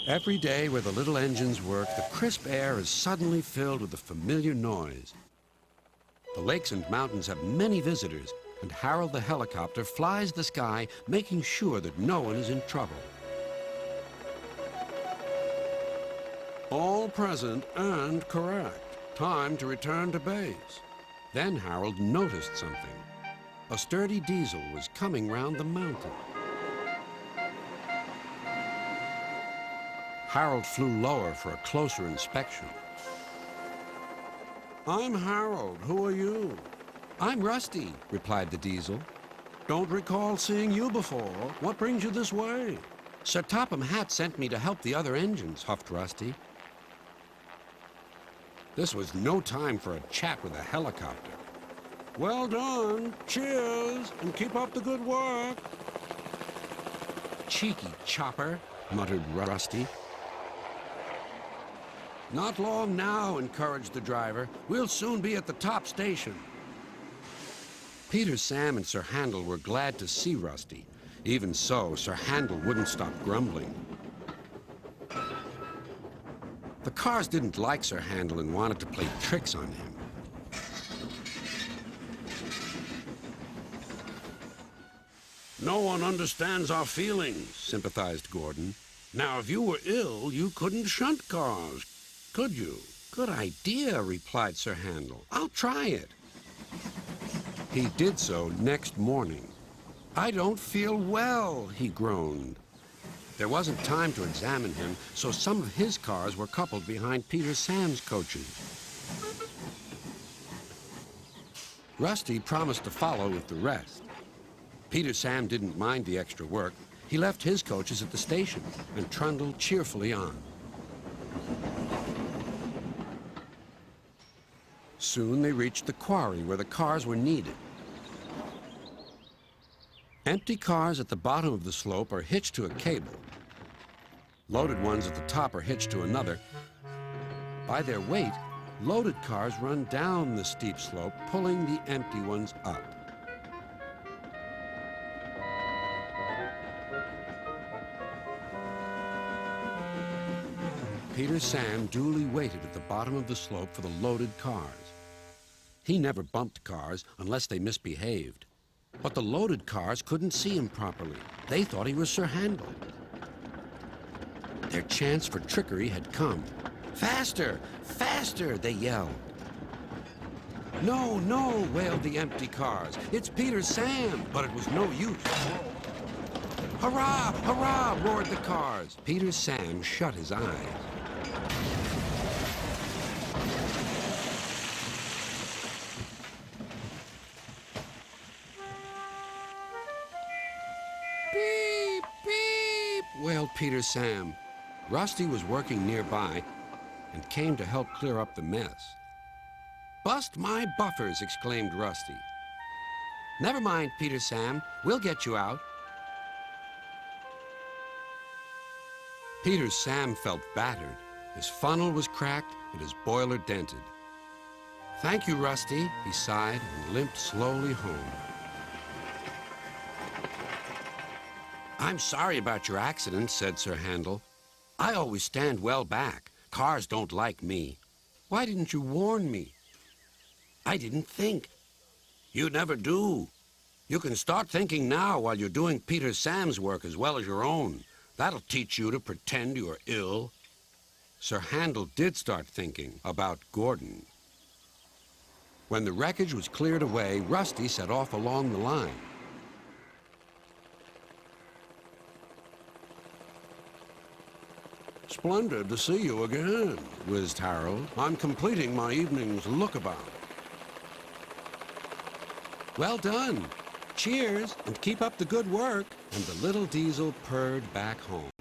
Every day where the little engines work, the crisp air is suddenly filled with a familiar noise. The lakes and mountains have many visitors, and Harold the helicopter flies the sky, making sure that no one is in trouble. All present and correct. Time to return to base. Then Harold noticed something. A sturdy diesel was coming round the mountain. Harold flew lower for a closer inspection. I'm Harold. Who are you? I'm Rusty, replied the diesel. Don't recall seeing you before. What brings you this way? Sir Topham Hatt sent me to help the other engines, huffed Rusty. This was no time for a chat with a helicopter. Well done. Cheers, and keep up the good work. Cheeky chopper, muttered Rusty. Not long now, encouraged the driver. We'll soon be at the top station. Peter, Sam, and Sir Handel were glad to see Rusty. Even so, Sir Handel wouldn't stop grumbling. The cars didn't like Sir Handel and wanted to play tricks on him. No one understands our feelings, sympathized Gordon. Now, if you were ill, you couldn't shunt cars, could you? Good idea, replied Sir Handel. I'll try it. He did so next morning. I don't feel well, he groaned. There wasn't time to examine him, so some of his cars were coupled behind Peter Sam's coaches. Rusty promised to follow with the rest. Peter Sam didn't mind the extra work. He left his coaches at the station and trundled cheerfully on. Soon they reached the quarry where the cars were needed. Empty cars at the bottom of the slope are hitched to a cable. Loaded ones at the top are hitched to another. By their weight, loaded cars run down the steep slope, pulling the empty ones up. Peter Sam duly waited at the bottom of the slope for the loaded cars. He never bumped cars unless they misbehaved. But the loaded cars couldn't see him properly. They thought he was Sir Handel. Their chance for trickery had come. Faster! Faster! They yelled. No, no, wailed the empty cars. It's Peter Sam! But it was no use. Hurrah! Hurrah! Roared the cars. Peter Sam shut his eyes. Beep! Beep! Wailed Peter Sam. Rusty was working nearby and came to help clear up the mess. Bust my buffers, exclaimed Rusty. Never mind, Peter Sam. We'll get you out. Peter Sam felt battered. His funnel was cracked and his boiler dented. Thank you, Rusty, he sighed and limped slowly home. I'm sorry about your accident, said Sir Handel. I always stand well back. Cars don't like me. Why didn't you warn me? I didn't think. You never do. You can start thinking now while you're doing Peter Sam's work as well as your own. That'll teach you to pretend you're ill. Sir Handel did start thinking about Gordon. When the wreckage was cleared away, Rusty set off along the line. Splendid to see you again, whizzed Harold. I'm completing my evening's lookabout. Well done. Cheers, and keep up the good work. And the little diesel purred back home.